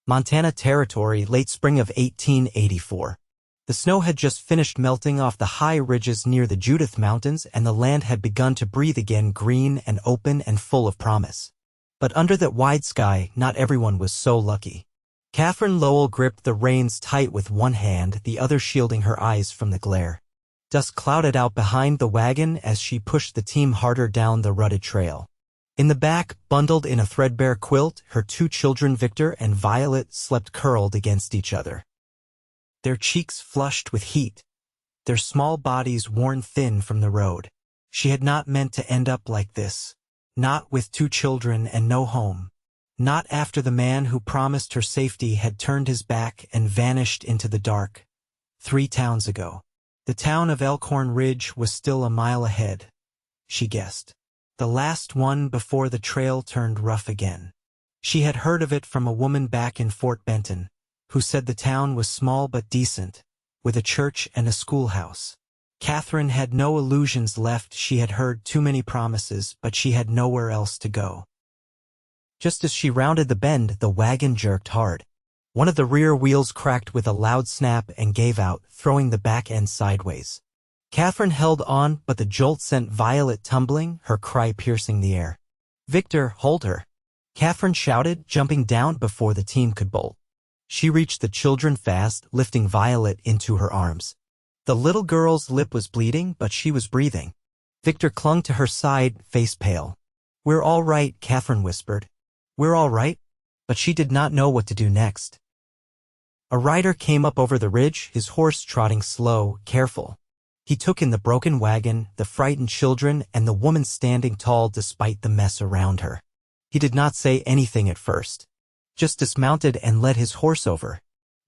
Montana Territory, late spring of 1884. The snow had just finished melting off the high ridges near the Judith Mountains, and the land had begun to breathe again, green and open and full of promise. But under that wide sky, not everyone was so lucky. Katherine Lowell gripped the reins tight with one hand, the other shielding her eyes from the glare. Dust clouded out behind the wagon as she pushed the team harder down the rutted trail. In the back, bundled in a threadbare quilt, her two children Victor and Violet slept curled against each other. Their cheeks flushed with heat, their small bodies worn thin from the road. She had not meant to end up like this. Not with two children and no home. Not after the man who promised her safety had turned his back and vanished into the dark. 3 towns ago. The town of Elkhorn Ridge was still a mile ahead, she guessed. The last one before the trail turned rough again. She had heard of it from a woman back in Fort Benton, who said the town was small but decent, with a church and a schoolhouse. Katherine had no illusions left. She had heard too many promises, but she had nowhere else to go. Just as she rounded the bend, the wagon jerked hard. One of the rear wheels cracked with a loud snap and gave out, throwing the back end sideways. Katherine held on, but the jolt sent Violet tumbling, her cry piercing the air. "Victor, hold her!" Katherine shouted, jumping down before the team could bolt. She reached the children fast, lifting Violet into her arms. The little girl's lip was bleeding, but she was breathing. Victor clung to her side, face pale. "We're all right," Katherine whispered. "We're all right?" But she did not know what to do next. A rider came up over the ridge, his horse trotting slow, careful. He took in the broken wagon, the frightened children, and the woman standing tall despite the mess around her. He did not say anything at first. Just dismounted and led his horse over.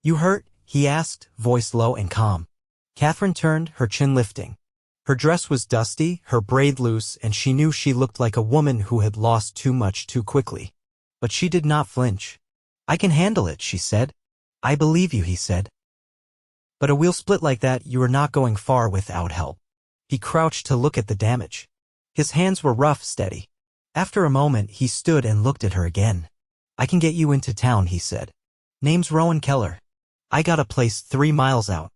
"You hurt?" he asked, voice low and calm. Katherine turned, her chin lifting. Her dress was dusty, her braid loose, and she knew she looked like a woman who had lost too much too quickly. But she did not flinch. "I can handle it," she said. "I believe you," he said. "But a wheel split like that, you are not going far without help." He crouched to look at the damage. His hands were rough, steady. After a moment, he stood and looked at her again. "I can get you into town," he said. "Name's Rowan Keller. I got a place 3 miles out.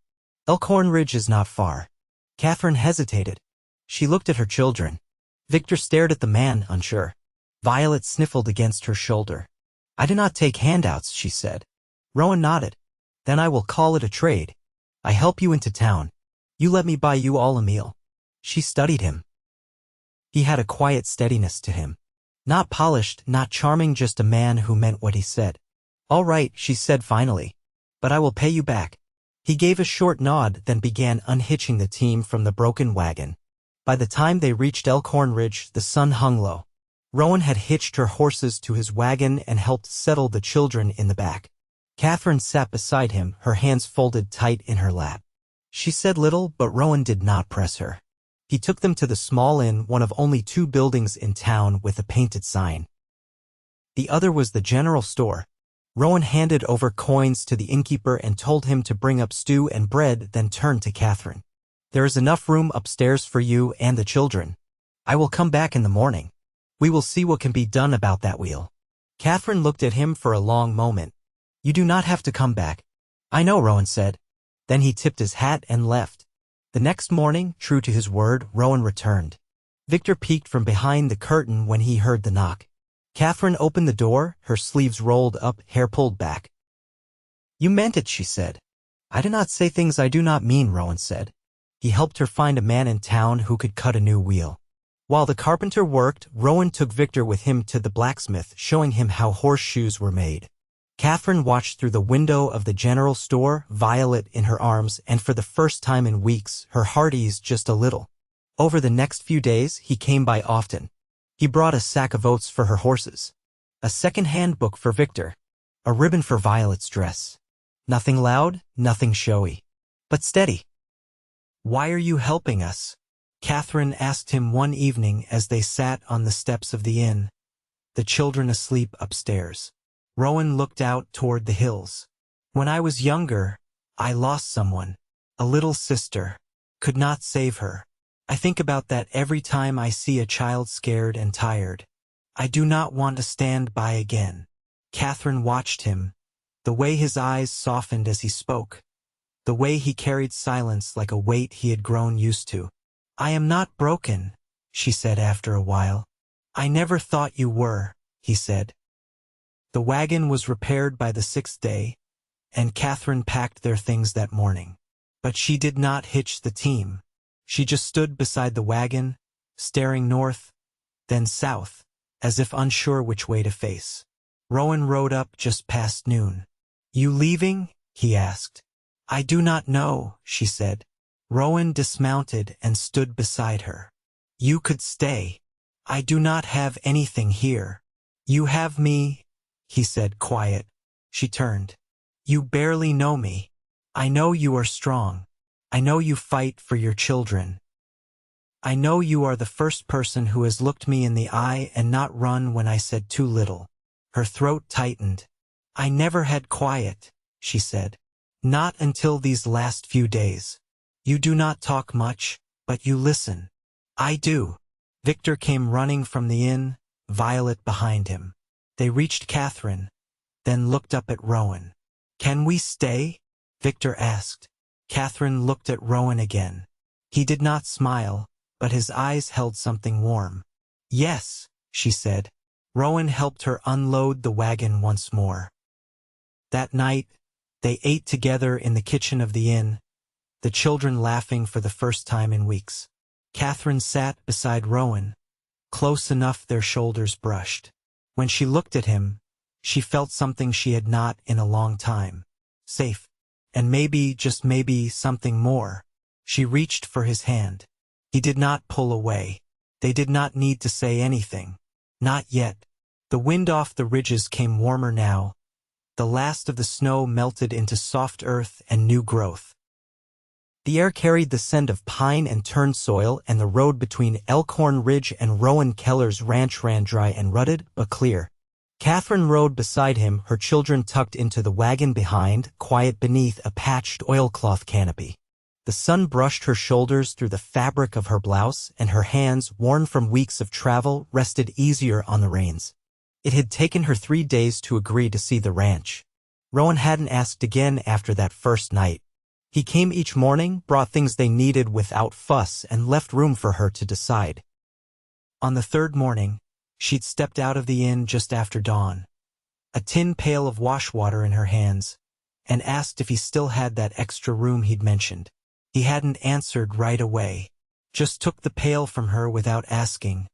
Elkhorn Ridge is not far." Katherine hesitated. She looked at her children. Victor stared at the man, unsure. Violet sniffled against her shoulder. "I do not take handouts," she said. Rowan nodded. "Then I will call it a trade. I help you into town. You let me buy you all a meal." She studied him. He had a quiet steadiness to him. Not polished, not charming, just a man who meant what he said. "All right," she said finally. "But I will pay you back." He gave a short nod, then began unhitching the team from the broken wagon. By the time they reached Elkhorn Ridge, the sun hung low. Rowan had hitched her horses to his wagon and helped settle the children in the back. Katherine sat beside him, her hands folded tight in her lap. She said little, but Rowan did not press her. He took them to the small inn, one of only 2 buildings in town with a painted sign. The other was the general store. Rowan handed over coins to the innkeeper and told him to bring up stew and bread, then turned to Katherine. "There is enough room upstairs for you and the children. I will come back in the morning. We will see what can be done about that wheel." Katherine looked at him for a long moment. "You do not have to come back." "I know," Rowan said. Then he tipped his hat and left. The next morning, true to his word, Rowan returned. Victor peeked from behind the curtain when he heard the knock. Katherine opened the door, her sleeves rolled up, hair pulled back. "You meant it," she said. "I do not say things I do not mean," Rowan said. He helped her find a man in town who could cut a new wheel. While the carpenter worked, Rowan took Victor with him to the blacksmith, showing him how horseshoes were made. Katherine watched through the window of the general store, Violet in her arms, and for the first time in weeks, her heart eased just a little. Over the next few days, he came by often. He brought a sack of oats for her horses, a second-hand book for Victor, a ribbon for Violet's dress. Nothing loud, nothing showy, but steady. "Why are you helping us?" Katherine asked him one evening as they sat on the steps of the inn, the children asleep upstairs. Rowan looked out toward the hills. "When I was younger, I lost someone, a little sister. Could not save her. I think about that every time I see a child scared and tired. I do not want to stand by again." Katherine watched him, the way his eyes softened as he spoke, the way he carried silence like a weight he had grown used to. "I am not broken," she said after a while. "I never thought you were," he said. The wagon was repaired by the 6th day, and Katherine packed their things that morning. But she did not hitch the team. She just stood beside the wagon, staring north, then south, as if unsure which way to face. Rowan rode up just past noon. "You leaving?" he asked. "I do not know," she said. Rowan dismounted and stood beside her. "You could stay. I do not have anything here." "You have me," he said, quiet. She turned. "You barely know me. I know you are strong. I know you fight for your children. I know you are the first person who has looked me in the eye and not run when I said too little." Her throat tightened. "I never had quiet," she said. "Not until these last few days. You do not talk much, but you listen." "I do." Victor came running from the inn, Violet behind him. They reached Katherine, then looked up at Rowan. "Can we stay?" Victor asked. Katherine looked at Rowan again. He did not smile, but his eyes held something warm. "Yes," she said. Rowan helped her unload the wagon once more. That night, they ate together in the kitchen of the inn, the children laughing for the first time in weeks. Katherine sat beside Rowan, close enough their shoulders brushed. When she looked at him, she felt something she had not in a long time. Safe. And maybe, just maybe, something more. She reached for his hand. He did not pull away. They did not need to say anything. Not yet. The wind off the ridges came warmer now. The last of the snow melted into soft earth and new growth. The air carried the scent of pine and turned soil, and the road between Elkhorn Ridge and Rowan Keller's ranch ran dry and rutted, but clear. Katherine rode beside him, her children tucked into the wagon behind, quiet beneath a patched oilcloth canopy. The sun brushed her shoulders through the fabric of her blouse, and her hands, worn from weeks of travel, rested easier on the reins. It had taken her 3 days to agree to see the ranch. Rowan hadn't asked again after that first night. He came each morning, brought things they needed without fuss, and left room for her to decide. On the 3rd morning, she'd stepped out of the inn just after dawn, a tin pail of wash water in her hands, and asked if he still had that extra room he'd mentioned. He hadn't answered right away, just took the pail from her without asking,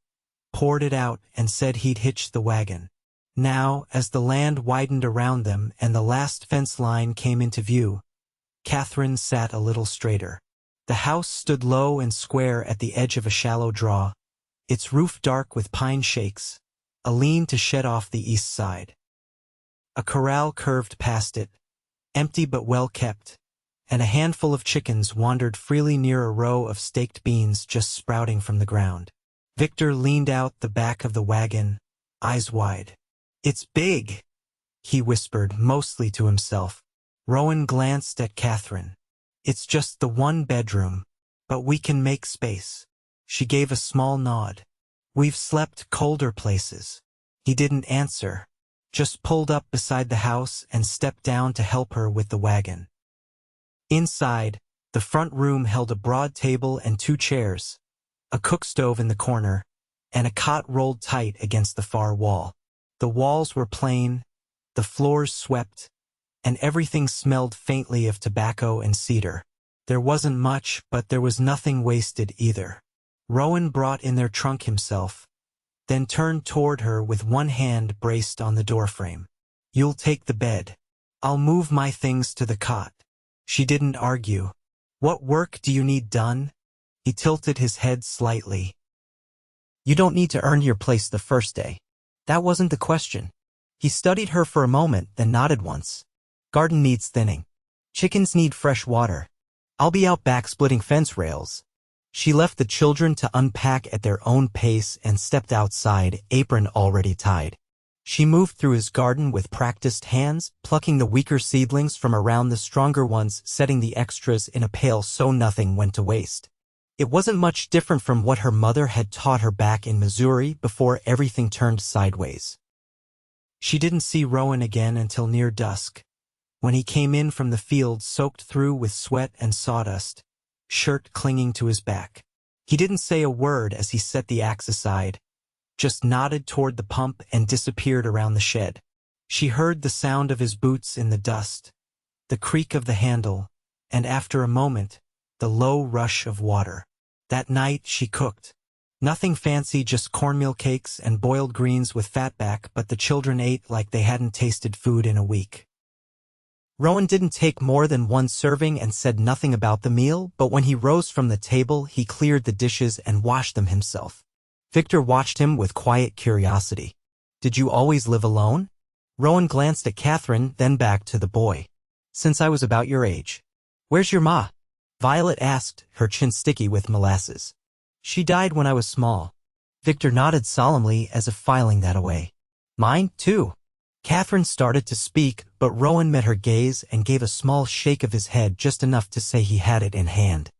poured it out, and said he'd hitched the wagon. Now, as the land widened around them and the last fence line came into view, Katherine sat a little straighter. The house stood low and square at the edge of a shallow draw, its roof dark with pine shakes, a lean to shed off the east side. A corral curved past it, empty but well kept, and a handful of chickens wandered freely near a row of staked beans just sprouting from the ground. Victor leaned out the back of the wagon, eyes wide. "It's big," he whispered, mostly to himself. Rowan glanced at Katherine. "It's just the 1 bedroom, but we can make space." She gave a small nod. "We've slept colder places." He didn't answer, just pulled up beside the house and stepped down to help her with the wagon. Inside, the front room held a broad table and 2 chairs, a cook stove in the corner, and a cot rolled tight against the far wall. The walls were plain, the floors swept, and everything smelled faintly of tobacco and cedar. There wasn't much, but there was nothing wasted either. Rowan brought in their trunk himself, then turned toward her with one hand braced on the doorframe. "You'll take the bed. I'll move my things to the cot." She didn't argue. "What work do you need done?" He tilted his head slightly. "You don't need to earn your place the first day." That wasn't the question. He studied her for a moment, then nodded once. "Garden needs thinning. Chickens need fresh water. I'll be out back splitting fence rails." She left the children to unpack at their own pace and stepped outside, apron already tied. She moved through his garden with practiced hands, plucking the weaker seedlings from around the stronger ones, setting the extras in a pail so nothing went to waste. It wasn't much different from what her mother had taught her back in Missouri before everything turned sideways. She didn't see Rowan again until near dusk, when he came in from the field soaked through with sweat and sawdust, shirt clinging to his back. He didn't say a word as he set the axe aside, just nodded toward the pump and disappeared around the shed. She heard the sound of his boots in the dust, the creak of the handle, and after a moment, the low rush of water. That night she cooked. Nothing fancy, just cornmeal cakes and boiled greens with fatback, but the children ate like they hadn't tasted food in a week. Rowan didn't take more than one serving and said nothing about the meal, but when he rose from the table he cleared the dishes and washed them himself. Victor watched him with quiet curiosity. "Did you always live alone?" Rowan glanced at Katherine, then back to the boy. "Since I was about your age." "Where's your ma?" Violet asked, her chin sticky with molasses. "She died when I was small." Victor nodded solemnly as if filing that away. "Mine, too." Katherine started to speak, but Rowan met her gaze and gave a small shake of his head, just enough to say he had it in hand.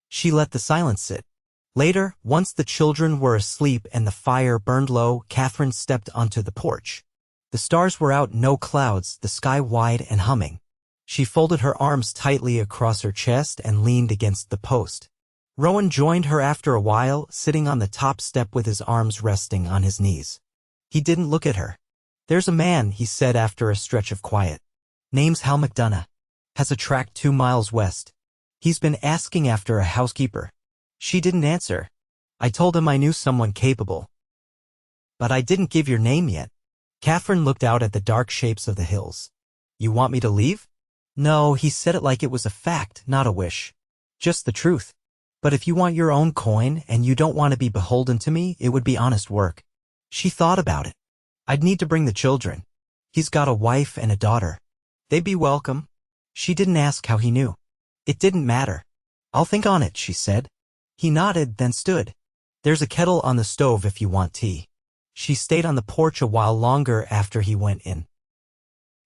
She let the silence sit. Later, once the children were asleep and the fire burned low, Katherine stepped onto the porch. The stars were out, no clouds, the sky wide and humming. She folded her arms tightly across her chest and leaned against the post. Rowan joined her after a while, sitting on the top step with his arms resting on his knees. He didn't look at her. "There's a man," he said after a stretch of quiet. "Name's Hal McDonough. Has a tract 2 miles west. He's been asking after a housekeeper." She didn't answer. "I told him I knew someone capable. But I didn't give your name yet." Katherine looked out at the dark shapes of the hills. "You want me to leave?" "No," he said it like it was a fact, not a wish. "Just the truth. But if you want your own coin and you don't want to be beholden to me, it would be honest work." She thought about it. "I'd need to bring the children. He's got a wife and a daughter. They'd be welcome." She didn't ask how he knew. It didn't matter. "I'll think on it," she said. He nodded, then stood. "There's a kettle on the stove if you want tea." She stayed on the porch a while longer after he went in.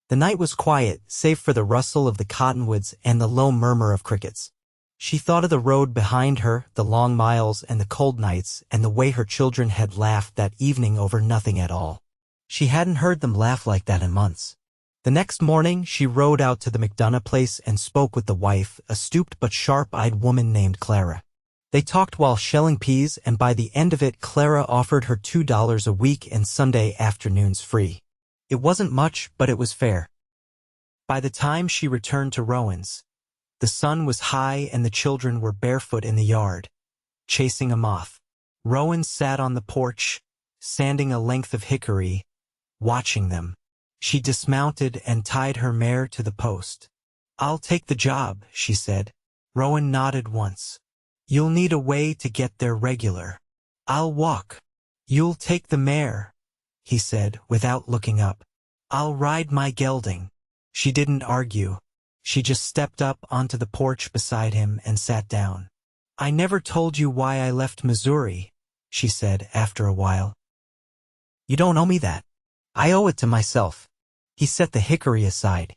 The night was quiet, save for the rustle of the cottonwoods and the low murmur of crickets. She thought of the road behind her, the long miles and the cold nights, and the way her children had laughed that evening over nothing at all. She hadn't heard them laugh like that in months. The next morning, she rode out to the McDonough place and spoke with the wife, a stooped but sharp-eyed woman named Clara. They talked while shelling peas, and by the end of it, Clara offered her $2 a week and Sunday afternoons free. It wasn't much, but it was fair. By the time she returned to Rowan's, the sun was high and the children were barefoot in the yard, chasing a moth. Rowan sat on the porch, sanding a length of hickory, watching them. She dismounted and tied her mare to the post. "I'll take the job," she said. Rowan nodded once. "You'll need a way to get there regular." "I'll walk." "You'll take the mare," he said, without looking up. "I'll ride my gelding." She didn't argue. She just stepped up onto the porch beside him and sat down. "I never told you why I left Missouri," she said after a while. "You don't owe me that. I owe it to myself." He set the hickory aside.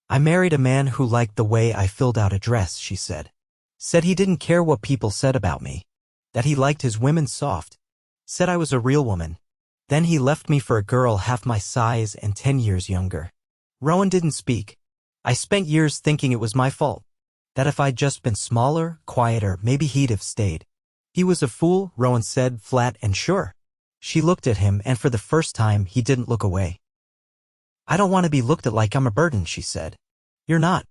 "I married a man who liked the way I filled out a dress," she said. "Said he didn't care what people said about me. That he liked his women soft. Said I was a real woman. Then he left me for a girl half my size and 10 years younger." Rowan didn't speak. "I spent years thinking it was my fault. That if I'd just been smaller, quieter, maybe he'd have stayed." "He was a fool," Rowan said, flat and sure. She looked at him, and for the first time he didn't look away. "I don't want to be looked at like I'm a burden," she said. "You're not.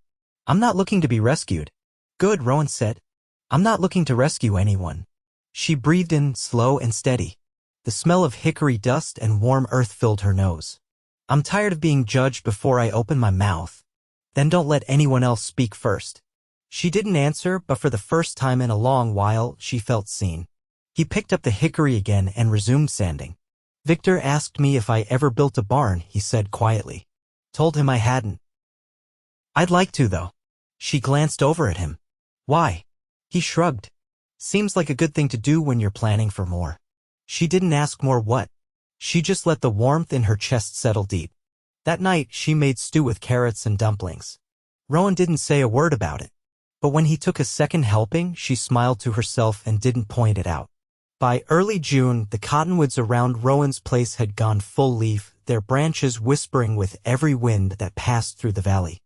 I'm not looking to be rescued." "Good," Rowan said. "I'm not looking to rescue anyone." She breathed in, slow and steady. The smell of hickory dust and warm earth filled her nose. "I'm tired of being judged before I open my mouth." "Then don't let anyone else speak first." She didn't answer, but for the first time in a long while, she felt seen. He picked up the hickory again and resumed sanding. "Victor asked me if I ever built a barn," he said quietly. Told him I hadn't. "I'd like to, though." She glanced over at him. "Why?" He shrugged. "Seems like a good thing to do when you're planning for more." She didn't ask more what. She just let the warmth in her chest settle deep. That night, she made stew with carrots and dumplings. Rowan didn't say a word about it. But when he took a second helping, she smiled to herself and didn't point it out. By early June, the cottonwoods around Rowan's place had gone full leaf. their branches whispering with every wind that passed through the valley.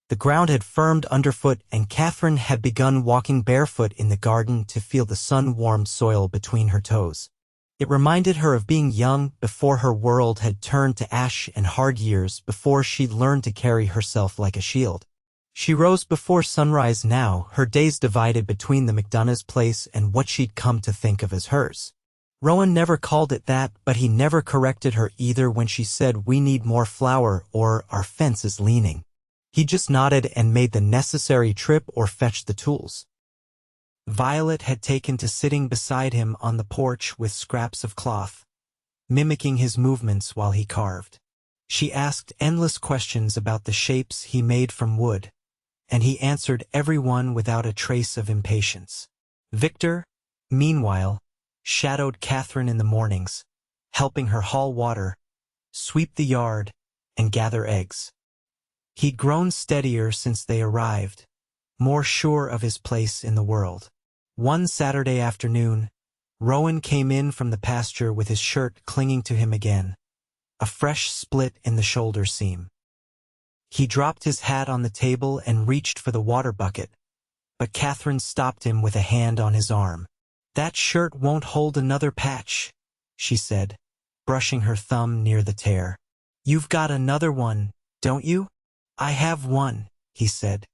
The ground had firmed underfoot, and Katherine had begun walking barefoot in the garden to feel the sun-warmed soil between her toes. It reminded her of being young before her world had turned to ash, and hard years before she'd learned to carry herself like a shield. She rose before sunrise now, her days divided between the McDonough's place and what she'd come to think of as hers. Rowan never called it that, but he never corrected her either when she said, "We need more flour," or "Our fence is leaning." He just nodded and made the necessary trip or fetched the tools. Violet had taken to sitting beside him on the porch with scraps of cloth, mimicking his movements while he carved. She asked endless questions about the shapes he made from wood, and he answered every one without a trace of impatience. Victor, meanwhile, shadowed Katherine in the mornings, helping her haul water, sweep the yard, and gather eggs. He'd grown steadier since they arrived, more sure of his place in the world. One Saturday afternoon, Rowan came in from the pasture with his shirt clinging to him again, a fresh split in the shoulder seam. He dropped his hat on the table and reached for the water bucket, but Katherine stopped him with a hand on his arm. "That shirt won't hold another patch," she said, brushing her thumb near the tear. "You've got another one, don't you?" "I have one," he said,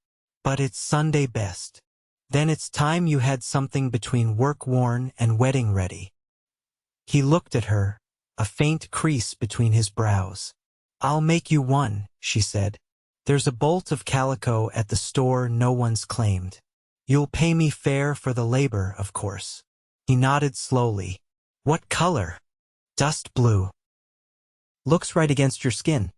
"but it's Sunday best." "Then it's time you had something between work-worn and wedding-ready." He looked at her, a faint crease between his brows. "I'll make you one," she said. "There's a bolt of calico at the store no one's claimed. You'll pay me fair for the labor, of course." He nodded slowly. "What color?" "Dust blue." "Looks right against your skin."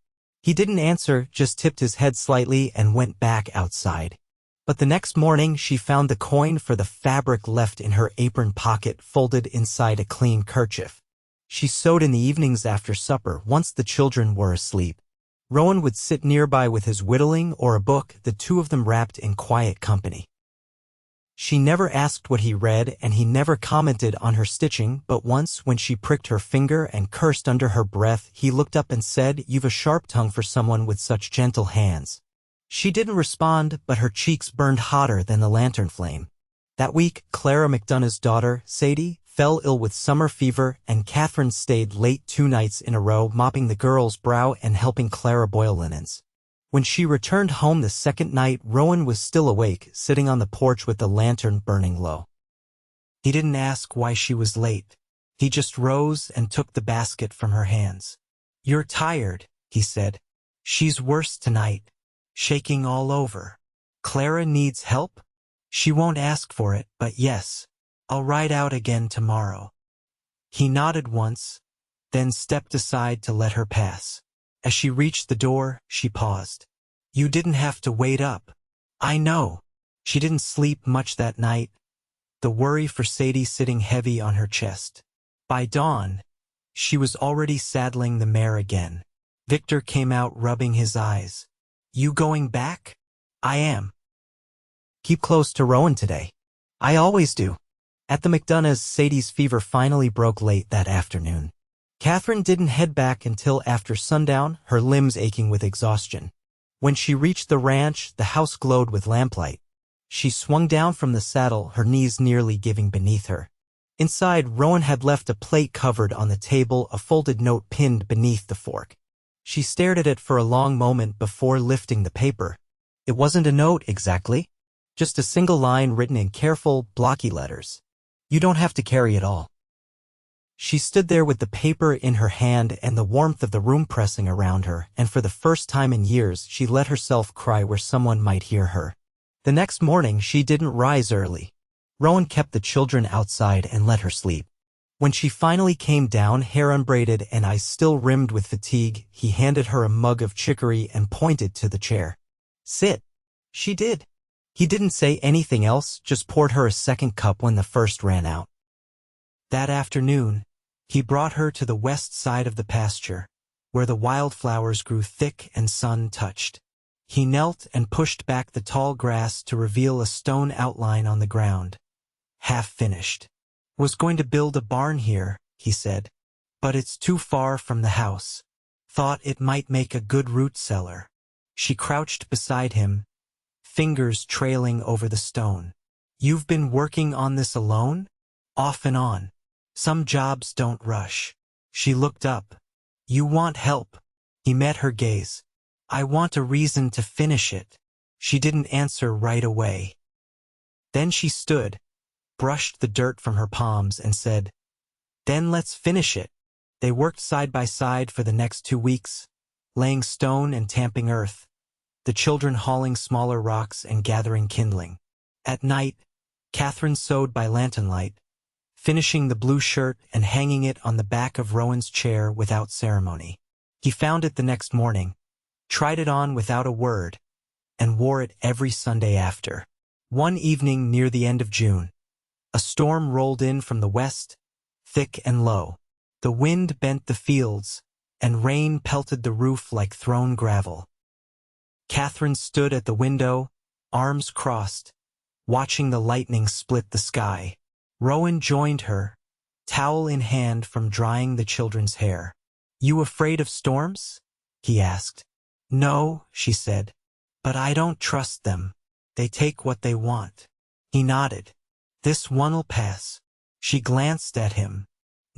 He didn't answer, just tipped his head slightly and went back outside. But the next morning she found the coin for the fabric left in her apron pocket folded inside a clean kerchief. She sewed in the evenings after supper once the children were asleep. Rowan would sit nearby with his whittling or a book, the two of them wrapped in quiet company. She never asked what he read, and he never commented on her stitching, but once when she pricked her finger and cursed under her breath, he looked up and said, "You've a sharp tongue for someone with such gentle hands." She didn't respond, but her cheeks burned hotter than the lantern flame. That week, Clara McDonough's daughter, Sadie, fell ill with summer fever, and Katherine stayed late 2 nights in a row mopping the girl's brow and helping Clara boil linens. When she returned home the second night, Rowan was still awake, sitting on the porch with the lantern burning low. He didn't ask why she was late. He just rose and took the basket from her hands. "You're tired," he said. "She's worse tonight, shaking all over. Clara needs help? She won't ask for it, but yes, I'll ride out again tomorrow." He nodded once, then stepped aside to let her pass. As she reached the door, she paused. "You didn't have to wait up." "I know." She didn't sleep much that night, the worry for Sadie sitting heavy on her chest. By dawn, she was already saddling the mare again. Victor came out rubbing his eyes. "You going back?" "I am." "Keep close to Rowan today." "I always do." At the McDonough's, Sadie's fever finally broke late that afternoon. Katherine didn't head back until after sundown, her limbs aching with exhaustion. When she reached the ranch, the house glowed with lamplight. She swung down from the saddle, her knees nearly giving beneath her. Inside, Rowan had left a plate covered on the table, a folded note pinned beneath the fork. She stared at it for a long moment before lifting the paper. It wasn't a note exactly, just a single line written in careful, blocky letters. "You don't have to carry it all." She stood there with the paper in her hand and the warmth of the room pressing around her, and for the first time in years she let herself cry where someone might hear her. The next morning she didn't rise early. Rowan kept the children outside and let her sleep. When she finally came down, hair unbraided and eyes still rimmed with fatigue, he handed her a mug of chicory and pointed to the chair. "Sit." She did. He didn't say anything else, just poured her a second cup when the first ran out. That afternoon, he brought her to the west side of the pasture, where the wildflowers grew thick and sun-touched. He knelt and pushed back the tall grass to reveal a stone outline on the ground, half-finished. "Was going to build a barn here," he said, "but it's too far from the house." Thought it might make a good root cellar. She crouched beside him, fingers trailing over the stone. You've been working on this alone? Off and on. Some jobs don't rush. She looked up. You want help? He met her gaze. I want a reason to finish it. She didn't answer right away. Then she stood, brushed the dirt from her palms and said, Then let's finish it. They worked side by side for the next 2 weeks, laying stone and tamping earth, the children hauling smaller rocks and gathering kindling. At night, Katherine sewed by lantern light, finishing the blue shirt and hanging it on the back of Rowan's chair without ceremony. He found it the next morning, tried it on without a word, and wore it every Sunday after. One evening near the end of June, a storm rolled in from the west, thick and low. The wind bent the fields, and rain pelted the roof like thrown gravel. Katherine stood at the window, arms crossed, watching the lightning split the sky. Rowan joined her, towel in hand from drying the children's hair. You afraid of storms? He asked. No, she said, but I don't trust them. They take what they want. He nodded. This one'll pass. She glanced at him.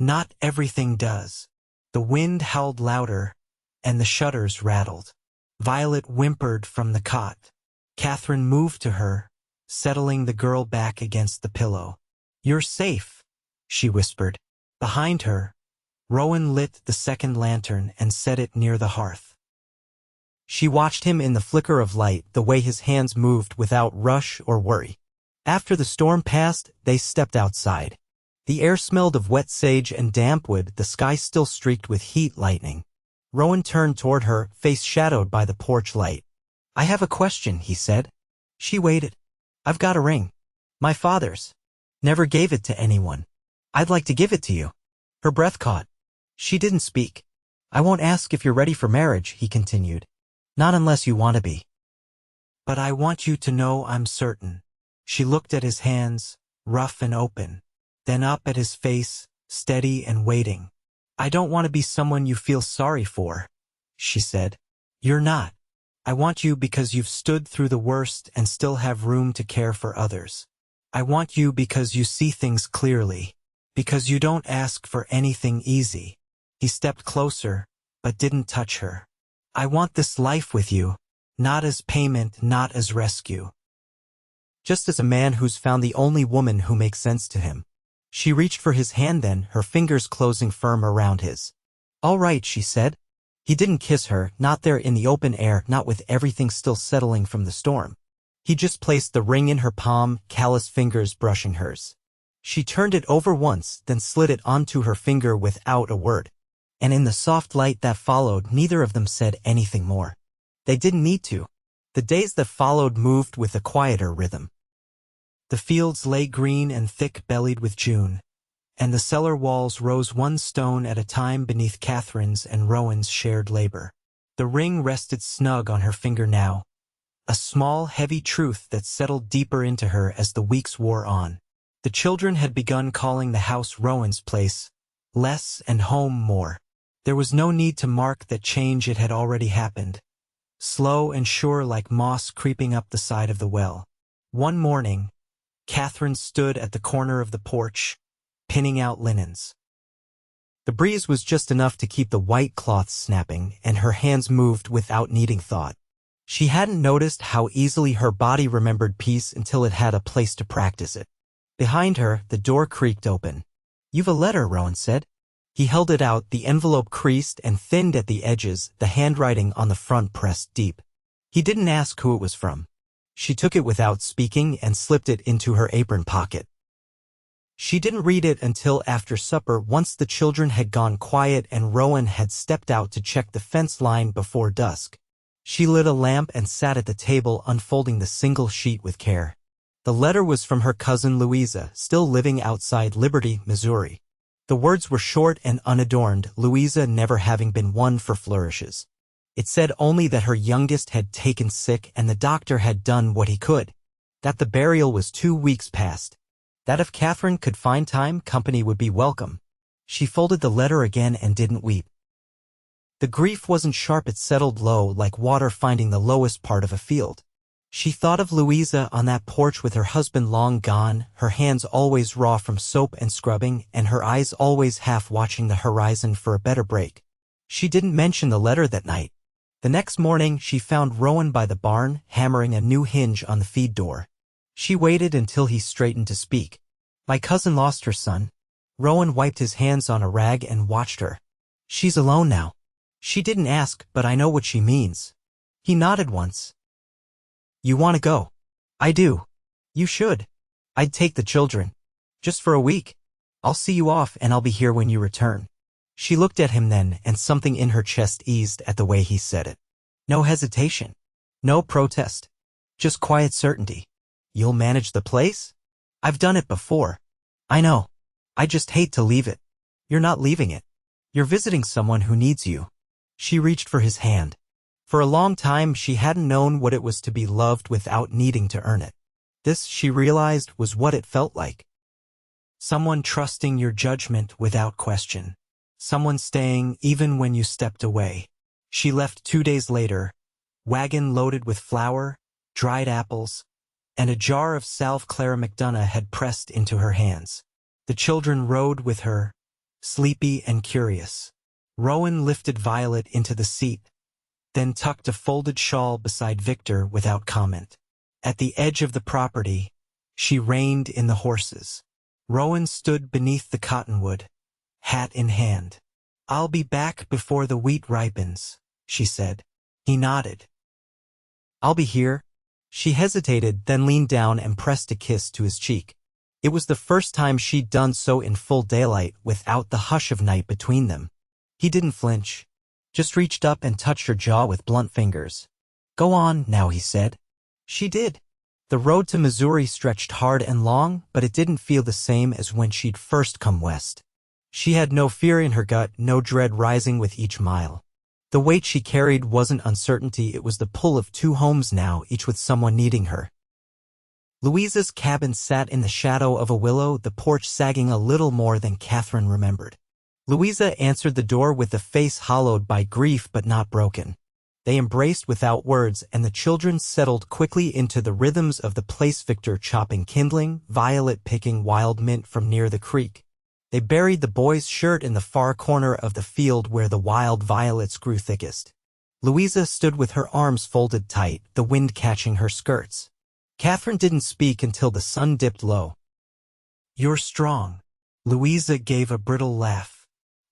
Not everything does. The wind howled louder, and the shutters rattled. Violet whimpered from the cot. Katherine moved to her, settling the girl back against the pillow. You're safe, she whispered. Behind her, Rowan lit the second lantern and set it near the hearth. She watched him in the flicker of light, the way his hands moved without rush or worry. After the storm passed, they stepped outside. The air smelled of wet sage and damp wood, the sky still streaked with heat lightning. Rowan turned toward her, face shadowed by the porch light. I have a question, he said. She waited. I've got a ring. My father's. Never gave it to anyone. I'd like to give it to you. Her breath caught. She didn't speak. I won't ask if you're ready for marriage, he continued. Not unless you want to be. But I want you to know I'm certain. She looked at his hands, rough and open, then up at his face, steady and waiting. I don't want to be someone you feel sorry for, she said. You're not. I want you because you've stood through the worst and still have room to care for others. I want you because you see things clearly, because you don't ask for anything easy. He stepped closer, but didn't touch her. I want this life with you, not as payment, not as rescue. Just as a man who's found the only woman who makes sense to him. She reached for his hand then, her fingers closing firm around his. All right, she said. He didn't kiss her, not there in the open air, not with everything still settling from the storm. He just placed the ring in her palm, callous fingers brushing hers. She turned it over once, then slid it onto her finger without a word. And in the soft light that followed, neither of them said anything more. They didn't need to. The days that followed moved with a quieter rhythm. The fields lay green and thick-bellied with June, and the cellar walls rose one stone at a time beneath Katherine's and Rowan's shared labor. The ring rested snug on her finger now, a small, heavy truth that settled deeper into her as the weeks wore on. The children had begun calling the house Rowan's place, less and home more. There was no need to mark that change, it had already happened, slow and sure like moss creeping up the side of the well. One morning, Katherine stood at the corner of the porch, pinning out linens. The breeze was just enough to keep the white cloth snapping, and her hands moved without needing thought. She hadn't noticed how easily her body remembered peace until it had a place to practice it. Behind her, the door creaked open. You've a letter, Rowan said. He held it out, the envelope creased and thinned at the edges, the handwriting on the front pressed deep. He didn't ask who it was from. She took it without speaking and slipped it into her apron pocket. She didn't read it until after supper, once the children had gone quiet and Rowan had stepped out to check the fence line before dusk. She lit a lamp and sat at the table, unfolding the single sheet with care. The letter was from her cousin Louisa, still living outside Liberty, Missouri. The words were short and unadorned, Louisa never having been one for flourishes. It said only that her youngest had taken sick and the doctor had done what he could, that the burial was 2 weeks past, that if Katherine could find time, company would be welcome. She folded the letter again and didn't weep. The grief wasn't sharp, it settled low like water finding the lowest part of a field. She thought of Louisa on that porch with her husband long gone, her hands always raw from soap and scrubbing, and her eyes always half watching the horizon for a better break. She didn't mention the letter that night. The next morning, she found Rowan by the barn, hammering a new hinge on the feed door. She waited until he straightened to speak. "My cousin lost her son." Rowan wiped his hands on a rag and watched her. "She's alone now." She didn't ask, but I know what she means. He nodded once. "You want to go?" "I do." "You should." "I'd take the children. Just for a week. I'll see you off and I'll be here when you return." She looked at him then, and something in her chest eased at the way he said it. No hesitation. No protest. Just quiet certainty. "You'll manage the place?" "I've done it before." "I know. I just hate to leave it." "You're not leaving it. You're visiting someone who needs you." She reached for his hand. For a long time, she hadn't known what it was to be loved without needing to earn it. This, she realized, was what it felt like. Someone trusting your judgment without question. Someone staying even when you stepped away. She left 2 days later, wagon loaded with flour, dried apples, and a jar of salve Clara McDonough had pressed into her hands. The children rode with her, sleepy and curious. Rowan lifted Violet into the seat, then tucked a folded shawl beside Victor without comment. At the edge of the property, she reined in the horses. Rowan stood beneath the cottonwood, hat in hand. "I'll be back before the wheat ripens," she said. He nodded. "I'll be here." She hesitated, then leaned down and pressed a kiss to his cheek. It was the first time she'd done so in full daylight without the hush of night between them. He didn't flinch, just reached up and touched her jaw with blunt fingers. "Go on now," he said. She did. The road to Missouri stretched hard and long, but it didn't feel the same as when she'd first come west. She had no fear in her gut, no dread rising with each mile. The weight she carried wasn't uncertainty, it was the pull of 2 homes now, each with someone needing her. Louisa's cabin sat in the shadow of a willow, the porch sagging a little more than Katherine remembered. Louisa answered the door with a face hollowed by grief but not broken. They embraced without words, and the children settled quickly into the rhythms of the place, Victor chopping kindling, Violet picking wild mint from near the creek. They buried the boy's shirt in the far corner of the field where the wild violets grew thickest. Louisa stood with her arms folded tight, the wind catching her skirts. Katherine didn't speak until the sun dipped low. "You're strong." Louisa gave a brittle laugh.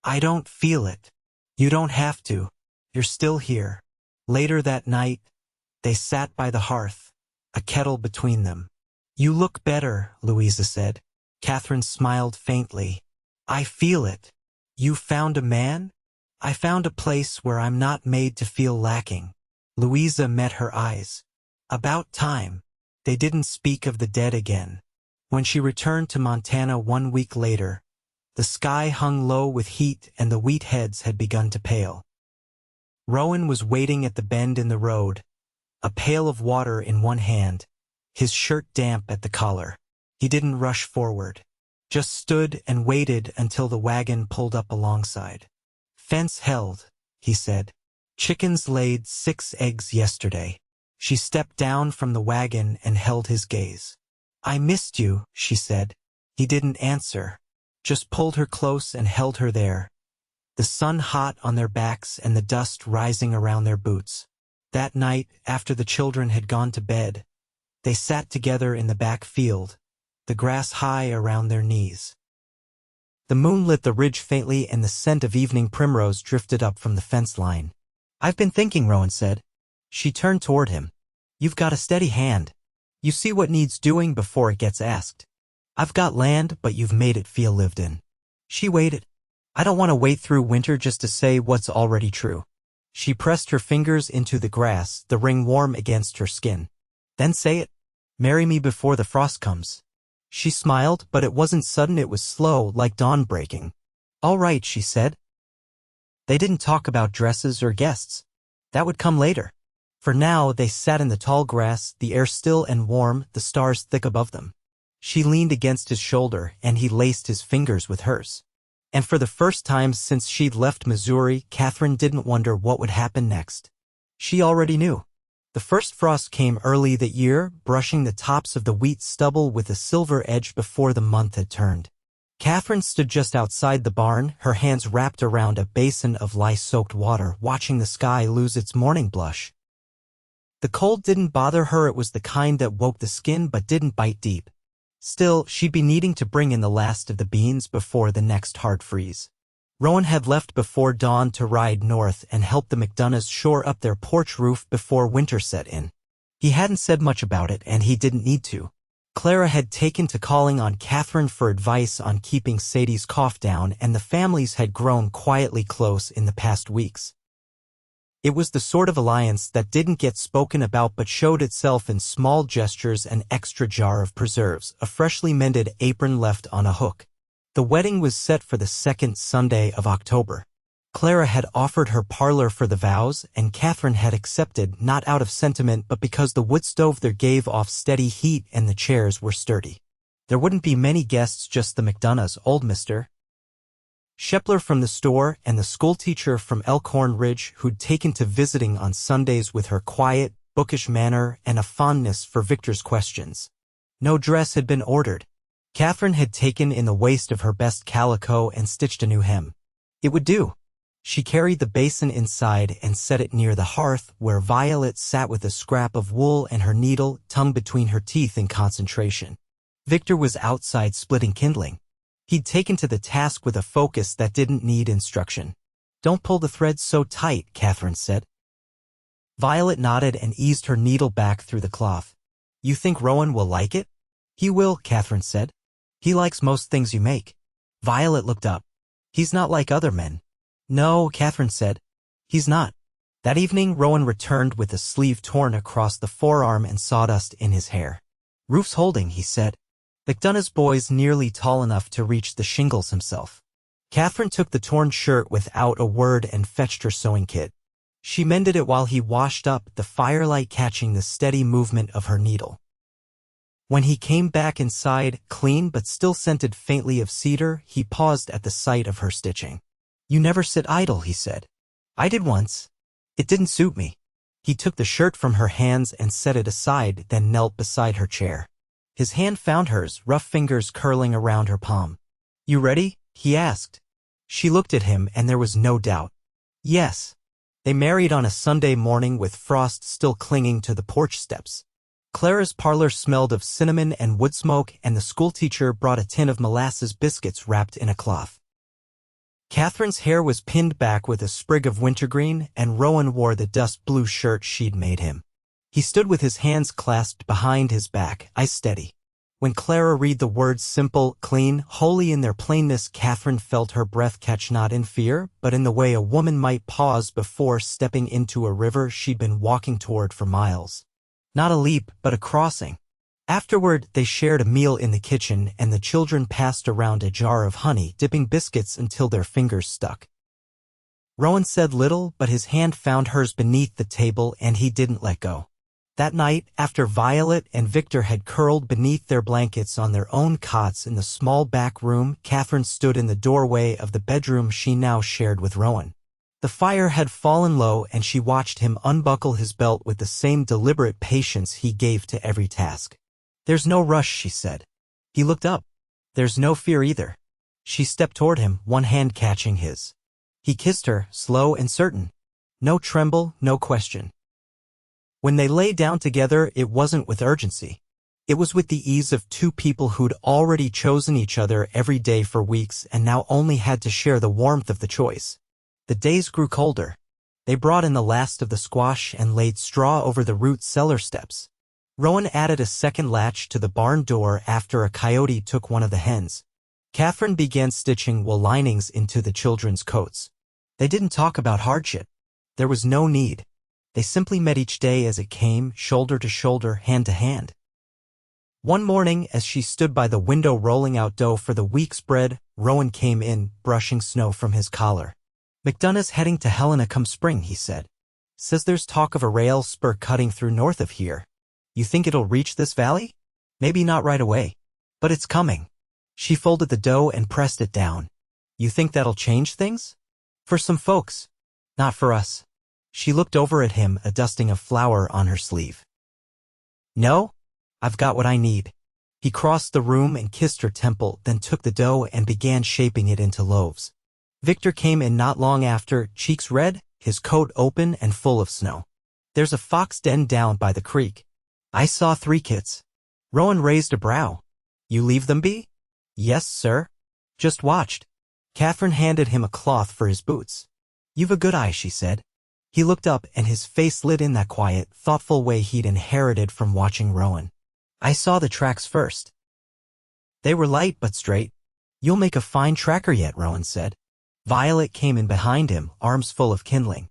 "I don't feel it." "You don't have to. You're still here." Later that night, they sat by the hearth, a kettle between them. "You look better," Louisa said. Katherine smiled faintly. "I feel it." "You found a man?" "I found a place where I'm not made to feel lacking." Louisa met her eyes. "About time." They didn't speak of the dead again. When she returned to Montana 1 week later, the sky hung low with heat and the wheat heads had begun to pale. Rowan was waiting at the bend in the road, a pail of water in one hand, his shirt damp at the collar. He didn't rush forward, just stood and waited until the wagon pulled up alongside. "Fence held," he said. "Chickens laid 6 eggs yesterday." She stepped down from the wagon and held his gaze. "I missed you," she said. He didn't answer, just pulled her close and held her there, the sun hot on their backs and the dust rising around their boots. That night, after the children had gone to bed, they sat together in the back field, the grass high around their knees. The moon lit the ridge faintly and the scent of evening primrose drifted up from the fence line. "I've been thinking," Rowan said. She turned toward him. "You've got a steady hand. You see what needs doing before it gets asked. I've got land, but you've made it feel lived in." She waited. "I don't want to wait through winter just to say what's already true." She pressed her fingers into the grass, the ring warm against her skin. "Then say it. Marry me before the frost comes." She smiled, but it wasn't sudden, it was slow, like dawn breaking. "All right," she said. They didn't talk about dresses or guests. That would come later. For now, they sat in the tall grass, the air still and warm, the stars thick above them. She leaned against his shoulder, and he laced his fingers with hers. And for the first time since she'd left Missouri, Katherine didn't wonder what would happen next. She already knew. The first frost came early that year, brushing the tops of the wheat stubble with a silver edge before the month had turned. Katherine stood just outside the barn, her hands wrapped around a basin of lice-soaked water, watching the sky lose its morning blush. The cold didn't bother her. It was the kind that woke the skin but didn't bite deep. Still, she'd be needing to bring in the last of the beans before the next hard freeze. Rowan had left before dawn to ride north and help the McDonoughs shore up their porch roof before winter set in. He hadn't said much about it, and he didn't need to. Clara had taken to calling on Katherine for advice on keeping Sadie's cough down, and the families had grown quietly close in the past weeks. It was the sort of alliance that didn't get spoken about but showed itself in small gestures: an extra jar of preserves, a freshly mended apron left on a hook. The wedding was set for the second Sunday of October. Clara had offered her parlor for the vows, and Katherine had accepted, not out of sentiment but because the wood stove there gave off steady heat and the chairs were sturdy. There wouldn't be many guests, just the McDonoughs, old Mr. Shepler from the store, and the schoolteacher from Elkhorn Ridge who'd taken to visiting on Sundays with her quiet, bookish manner and a fondness for Victor's questions. No dress had been ordered. Katherine had taken in the waist of her best calico and stitched a new hem. It would do. She carried the basin inside and set it near the hearth, where Violet sat with a scrap of wool and her needle, tongue between her teeth in concentration. Victor was outside splitting kindling. He'd taken to the task with a focus that didn't need instruction. "Don't pull the threads so tight," Katherine said. Violet nodded and eased her needle back through the cloth. "You think Rowan will like it?" "He will," Katherine said. "He likes most things you make." Violet looked up. "He's not like other men." "No," Katherine said. "He's not." That evening, Rowan returned with a sleeve torn across the forearm and sawdust in his hair. "Roof's holding," he said. McDonough's boy's nearly tall enough to reach the shingles himself. Katherine took the torn shirt without a word and fetched her sewing kit. She mended it while he washed up, the firelight catching the steady movement of her needle. When he came back inside, clean but still scented faintly of cedar, he paused at the sight of her stitching. "You never sit idle," he said. "I did once. It didn't suit me." He took the shirt from her hands and set it aside, then knelt beside her chair. His hand found hers, rough fingers curling around her palm. "You ready?" he asked. She looked at him, and there was no doubt. Yes. They married on a Sunday morning with frost still clinging to the porch steps. Clara's parlor smelled of cinnamon and wood smoke, and the schoolteacher brought a tin of molasses biscuits wrapped in a cloth. Katherine's hair was pinned back with a sprig of wintergreen, and Rowan wore the dust blue shirt she'd made him. He stood with his hands clasped behind his back, eyes steady. When Clara read the words simple, clean, holy in their plainness, Katherine felt her breath catch, not in fear, but in the way a woman might pause before stepping into a river she'd been walking toward for miles. Not a leap, but a crossing. Afterward, they shared a meal in the kitchen, and the children passed around a jar of honey, dipping biscuits until their fingers stuck. Rowan said little, but his hand found hers beneath the table, and he didn't let go. That night, after Violet and Victor had curled beneath their blankets on their own cots in the small back room, Katherine stood in the doorway of the bedroom she now shared with Rowan. The fire had fallen low, and she watched him unbuckle his belt with the same deliberate patience he gave to every task. "There's no rush," she said. He looked up. "There's no fear either." She stepped toward him, one hand catching his. He kissed her, slow and certain. No tremble, no question. When they lay down together, it wasn't with urgency. It was with the ease of two people who'd already chosen each other every day for weeks and now only had to share the warmth of the choice. The days grew colder. They brought in the last of the squash and laid straw over the root cellar steps. Rowan added a second latch to the barn door after a coyote took one of the hens. Katherine began stitching wool linings into the children's coats. They didn't talk about hardship. There was no need. They simply met each day as it came, shoulder to shoulder, hand to hand. One morning, as she stood by the window rolling out dough for the week's bread, Rowan came in, brushing snow from his collar. "McDonough's heading to Helena come spring," he said. "Says there's talk of a rail spur cutting through north of here. You think it'll reach this valley? Maybe not right away. But it's coming." She folded the dough and pressed it down. You think that'll change things? For some folks. Not for us. She looked over at him, a dusting of flour on her sleeve. No? I've got what I need. He crossed the room and kissed her temple, then took the dough and began shaping it into loaves. Victor came in not long after, cheeks red, his coat open and full of snow. There's a fox den down by the creek. I saw 3 kits. Rowan raised a brow. You leave them be? Yes, sir. Just watched. Katherine handed him a cloth for his boots. You've a good eye, she said. He looked up and his face lit in that quiet, thoughtful way he'd inherited from watching Rowan. I saw the tracks first. They were light but straight. You'll make a fine tracker yet, Rowan said. Violet came in behind him, arms full of kindling.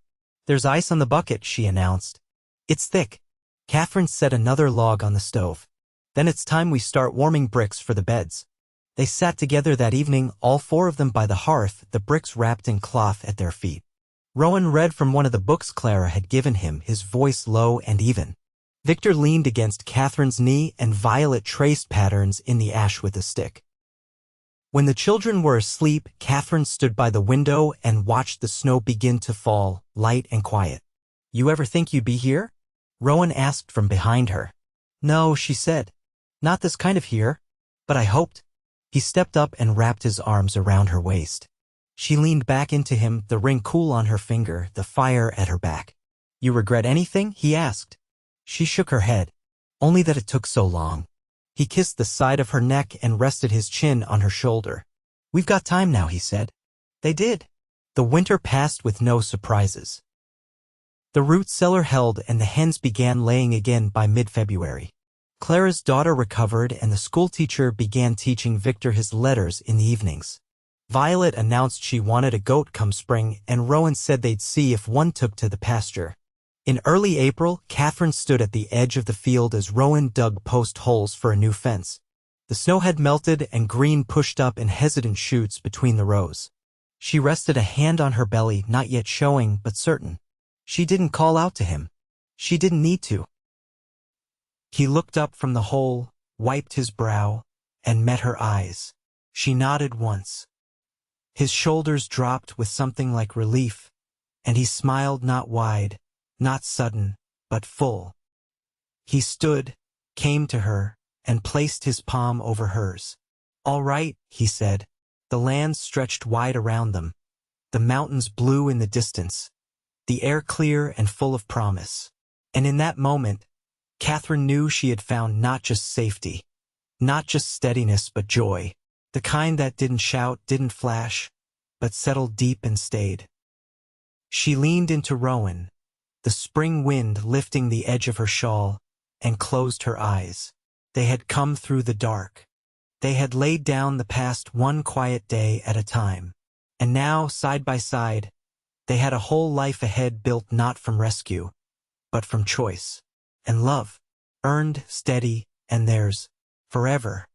There's ice on the bucket, she announced. It's thick. Katherine set another log on the stove. Then it's time we start warming bricks for the beds. They sat together that evening, all 4 of them by the hearth, the bricks wrapped in cloth at their feet. Rowan read from one of the books Clara had given him, his voice low and even. Victor leaned against Katherine's knee and Violet traced patterns in the ash with a stick. When the children were asleep, Katherine stood by the window and watched the snow begin to fall, light and quiet. You ever think you'd be here? Rowan asked from behind her. No, she said. Not this kind of here. But I hoped. He stepped up and wrapped his arms around her waist. She leaned back into him, the ring cool on her finger, the fire at her back. You regret anything? He asked. She shook her head. Only that it took so long. He kissed the side of her neck and rested his chin on her shoulder. We've got time now, he said. They did. The winter passed with no surprises. The root cellar held and the hens began laying again by mid-February. Clara's daughter recovered and the schoolteacher began teaching Victor his letters in the evenings. Violet announced she wanted a goat come spring and Rowan said they'd see if one took to the pasture. In early April, Katherine stood at the edge of the field as Rowan dug post holes for a new fence. The snow had melted and green pushed up in hesitant shoots between the rows. She rested a hand on her belly, not yet showing, but certain. She didn't call out to him. She didn't need to. He looked up from the hole, wiped his brow, and met her eyes. She nodded once. His shoulders dropped with something like relief, and he smiled not wide, not sudden, but full. He stood, came to her, and placed his palm over hers. All right, he said. The land stretched wide around them. The mountains blue in the distance. The air clear and full of promise. And in that moment, Katherine knew she had found not just safety, not just steadiness but joy, the kind that didn't shout, didn't flash, but settled deep and stayed. She leaned into Rowan, the spring wind lifting the edge of her shawl, and closed her eyes. They had come through the dark. They had laid down the past one quiet day at a time. And now, side by side, they had a whole life ahead built not from rescue, but from choice and love, earned, steady, and theirs, forever.